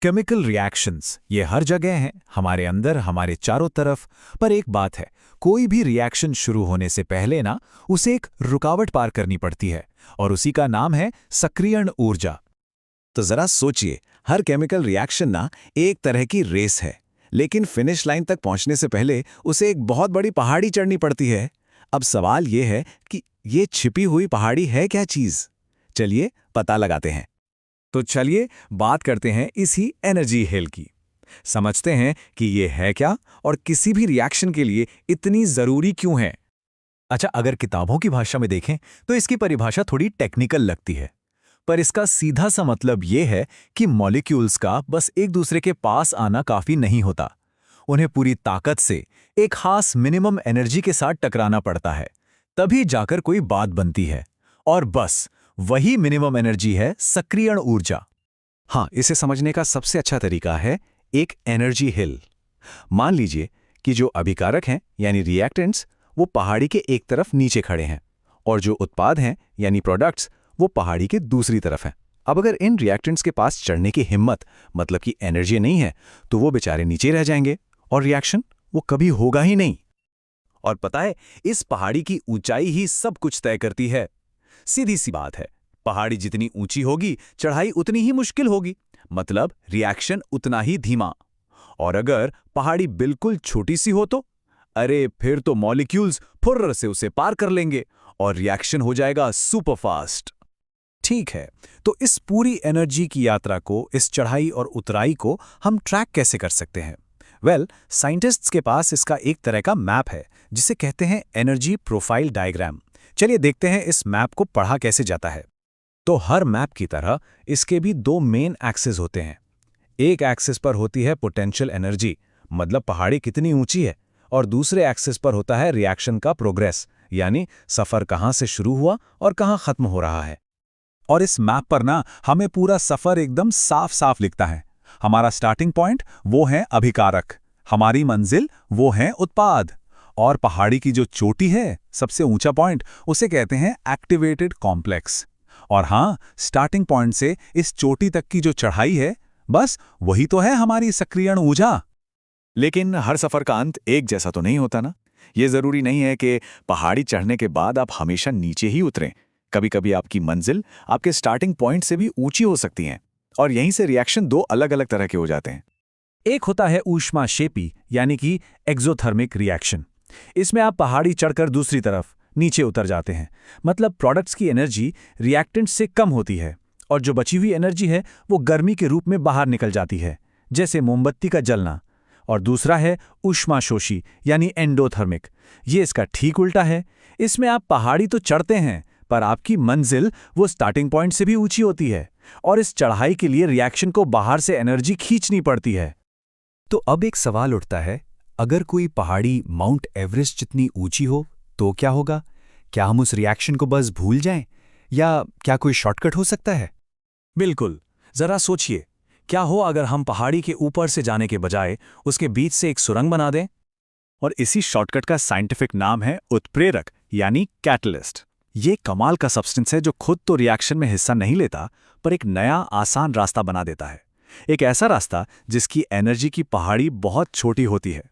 Chemical reactions ये हर जगह हैं, हमारे अंदर, हमारे चारों तरफ। पर एक बात है, कोई भी रिएक्शन शुरू होने से पहले ना उसे एक रुकावट पार करनी पड़ती है, और उसी का नाम है सक्रियण ऊर्जा। तो जरा सोचिए, हर केमिकल रिएक्शन ना एक तरह की रेस है, लेकिन फिनिश लाइन तक पहुंचने से पहले उसे एक बहुत बड़ी पहाड़ी चढ़नी पड़ती है। अब सवाल ये है कि ये छिपी हुई पहाड़ी है क्या चीज? चलिए पता लगाते हैं। तो चलिए बात करते हैं इसी एनर्जी हिल की। समझते हैं कि ये है क्या और किसी भी रिएक्शन के लिए इतनी जरूरी क्यों है। अच्छा, अगर किताबों की भाषा में देखें तो इसकी परिभाषा थोड़ी टेक्निकल लगती है, पर इसका सीधा सा मतलब ये है कि मॉलिक्यूल्स का बस एक दूसरे के पास आना काफी नहीं होता। उन्हें पूरी ताकत से एक खास मिनिमम एनर्जी के साथ टकराना पड़ता है, तभी जाकर कोई बात बनती है। और बस वही मिनिमम एनर्जी है सक्रियण ऊर्जा। हाँ, इसे समझने का सबसे अच्छा तरीका है एक एनर्जी हिल। मान लीजिए कि जो अभिकारक हैं यानी रिएक्टेंट्स वो पहाड़ी के एक तरफ नीचे खड़े हैं, और जो उत्पाद हैं यानी प्रोडक्ट्स वो पहाड़ी के दूसरी तरफ हैं। अब अगर इन रिएक्टेंट्स के पास चढ़ने की हिम्मत मतलब कि एनर्जी नहीं है, तो वो बेचारे नीचे रह जाएंगे और रिएक्शन वो कभी होगा ही नहीं। और पता है, इस पहाड़ी की ऊंचाई ही सब कुछ तय करती है। सीधी सी बात है, पहाड़ी जितनी ऊंची होगी चढ़ाई उतनी ही मुश्किल होगी, मतलब रिएक्शन उतना ही धीमा। और अगर पहाड़ी बिल्कुल छोटी सी हो तो अरे फिर तो मॉलिक्यूल्स फुर्र से उसे पार कर लेंगे और रिएक्शन हो जाएगा सुपर फास्ट। ठीक है, तो इस पूरी एनर्जी की यात्रा को, इस चढ़ाई और उतराई को हम ट्रैक कैसे कर सकते हैं? साइंटिस्ट्स के पास इसका एक तरह का मैप है जिसे कहते हैं एनर्जी प्रोफाइल डायग्राम। चलिए देखते हैं इस मैप को पढ़ा कैसे जाता है। तो हर मैप की तरह इसके भी दो मेन एक्सिस होते हैं। एक एक्सिस पर होती है पोटेंशियल एनर्जी, मतलब पहाड़ी कितनी ऊंची है, और दूसरे एक्सिस पर होता है रिएक्शन का प्रोग्रेस, यानी सफर कहां से शुरू हुआ और कहां खत्म हो रहा है। और इस मैप पर ना हमें पूरा सफर एकदम साफ साफ लिखता है। हमारा स्टार्टिंग पॉइंट वो है अभिकारक, हमारी मंजिल वो है उत्पाद, और पहाड़ी की जो चोटी है, सबसे ऊंचा पॉइंट, उसे कहते हैं एक्टिवेटेड कॉम्प्लेक्स। और हाँ, स्टार्टिंग पॉइंट से इस चोटी तक की जो चढ़ाई है, बस वही तो है हमारी सक्रियण ऊर्जा। लेकिन हर सफर का अंत एक जैसा तो नहीं होता ना। ये जरूरी नहीं है कि पहाड़ी चढ़ने के बाद आप हमेशा नीचे ही उतरें। कभी कभी आपकी मंजिल आपके स्टार्टिंग पॉइंट से भी ऊंची हो सकती है, और यहीं से रिएक्शन दो अलग अलग तरह के हो जाते हैं। एक होता है ऊष्माक्षेपी यानी कि एक्सोथर्मिक रिएक्शन। इसमें आप पहाड़ी चढ़कर दूसरी तरफ नीचे उतर जाते हैं, मतलब प्रोडक्ट्स की एनर्जी रिएक्टेंट से कम होती है, और जो बची हुई एनर्जी है वो गर्मी के रूप में बाहर निकल जाती है, जैसे मोमबत्ती का जलना। और दूसरा है ऊष्माशोषी यानी एंडोथर्मिक। ये इसका ठीक उल्टा है। इसमें आप पहाड़ी तो चढ़ते हैं, पर आपकी मंजिल वो स्टार्टिंग पॉइंट से भी ऊंची होती है, और इस चढ़ाई के लिए रिएक्शन को बाहर से एनर्जी खींचनी पड़ती है। तो अब एक सवाल उठता है, अगर कोई पहाड़ी माउंट एवरेस्ट जितनी ऊंची हो तो क्या होगा? क्या हम उस रिएक्शन को बस भूल जाएं, या क्या कोई शॉर्टकट हो सकता है? बिल्कुल, जरा सोचिए, क्या हो अगर हम पहाड़ी के ऊपर से जाने के बजाय उसके बीच से एक सुरंग बना दें? और इसी शॉर्टकट का साइंटिफिक नाम है उत्प्रेरक यानी कैटलिस्ट। ये कमाल का सब्सटेंस है जो खुद तो रिएक्शन में हिस्सा नहीं लेता, पर एक नया आसान रास्ता बना देता है। एक ऐसा रास्ता जिसकी एनर्जी की पहाड़ी बहुत छोटी होती है।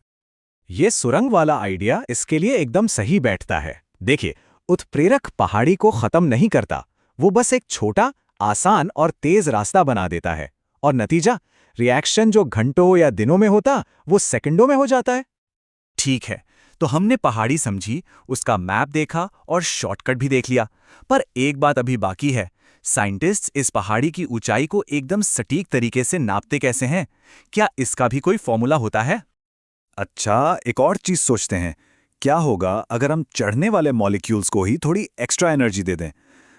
ये सुरंग वाला आइडिया इसके लिए एकदम सही बैठता है। देखिए, उत्प्रेरक पहाड़ी को खत्म नहीं करता, वो बस एक छोटा, आसान और तेज रास्ता बना देता है, और नतीजा, रिएक्शन जो घंटों या दिनों में होता वो सेकंडों में हो जाता है। ठीक है, तो हमने पहाड़ी समझी, उसका मैप देखा और शॉर्टकट भी देख लिया, पर एक बात अभी बाकी है। साइंटिस्ट्स इस पहाड़ी की ऊंचाई को एकदम सटीक तरीके से नापते कैसे हैं? क्या इसका भी कोई फॉर्मूला होता है? अच्छा, एक और चीज सोचते हैं, क्या होगा अगर हम चढ़ने वाले मॉलिक्यूल्स को ही थोड़ी एक्स्ट्रा एनर्जी दे दें?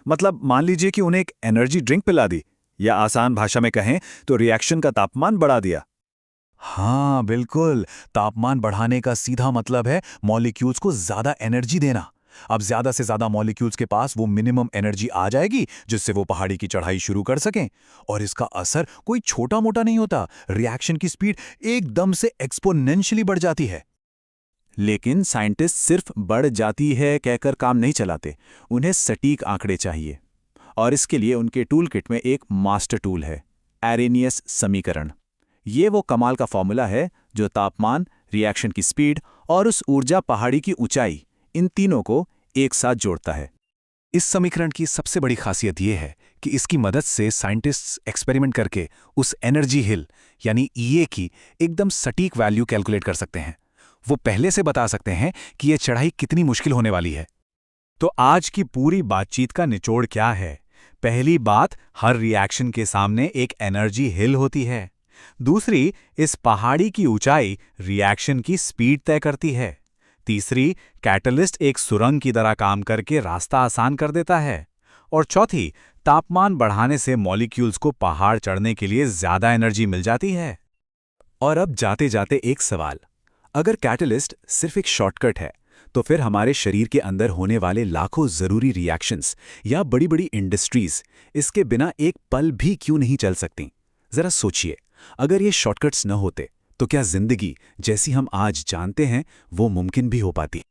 मतलब मान लीजिए कि उन्हें एक एनर्जी ड्रिंक पिला दी, या आसान भाषा में कहें तो रिएक्शन का तापमान बढ़ा दिया। हाँ बिल्कुल, तापमान बढ़ाने का सीधा मतलब है मॉलिक्यूल्स को ज्यादा एनर्जी देना। अब ज्यादा से ज्यादा मॉलिक्यूल्स के पास वो मिनिमम एनर्जी आ जाएगी जिससे वो पहाड़ी की चढ़ाई शुरू कर सकें। और इसका असर कोई छोटा मोटा नहीं होता, रिएक्शन की स्पीड एकदम से एक्सपोनेंशियली बढ़ जाती है। लेकिन साइंटिस्ट सिर्फ बढ़ जाती है कहकर काम नहीं चलाते, उन्हें सटीक आंकड़े चाहिए। और इसके लिए उनके टूल किट में एक मास्टर टूल है, एरेनियस समीकरण। ये वो कमाल का फॉर्मूला है जो तापमान, रिएक्शन की स्पीड और उस ऊर्जा पहाड़ी की ऊंचाई, इन तीनों को एक साथ जोड़ता है। इस समीकरण की सबसे बड़ी खासियत यह है कि इसकी मदद से साइंटिस्ट्स एक्सपेरिमेंट करके उस एनर्जी हिल यानी ईए की एकदम सटीक वैल्यू कैलकुलेट कर सकते हैं। वो पहले से बता सकते हैं कि यह चढ़ाई कितनी मुश्किल होने वाली है। तो आज की पूरी बातचीत का निचोड़ क्या है? पहली बात, हर रिएक्शन के सामने एक एनर्जी हिल होती है। दूसरी, इस पहाड़ी की ऊंचाई रिएक्शन की स्पीड तय करती है। तीसरी, कैटलिस्ट एक सुरंग की तरह काम करके रास्ता आसान कर देता है। और चौथी, तापमान बढ़ाने से मॉलिक्यूल्स को पहाड़ चढ़ने के लिए ज्यादा एनर्जी मिल जाती है। और अब जाते जाते एक सवाल, अगर कैटलिस्ट सिर्फ एक शॉर्टकट है, तो फिर हमारे शरीर के अंदर होने वाले लाखों जरूरी रिएक्शंस या बड़ी बड़ी इंडस्ट्रीज इसके बिना एक पल भी क्यों नहीं चल सकती? जरा सोचिए, अगर ये शॉर्टकट्स न होते तो क्या जिंदगी जैसी हम आज जानते हैं वो मुमकिन भी हो पाती?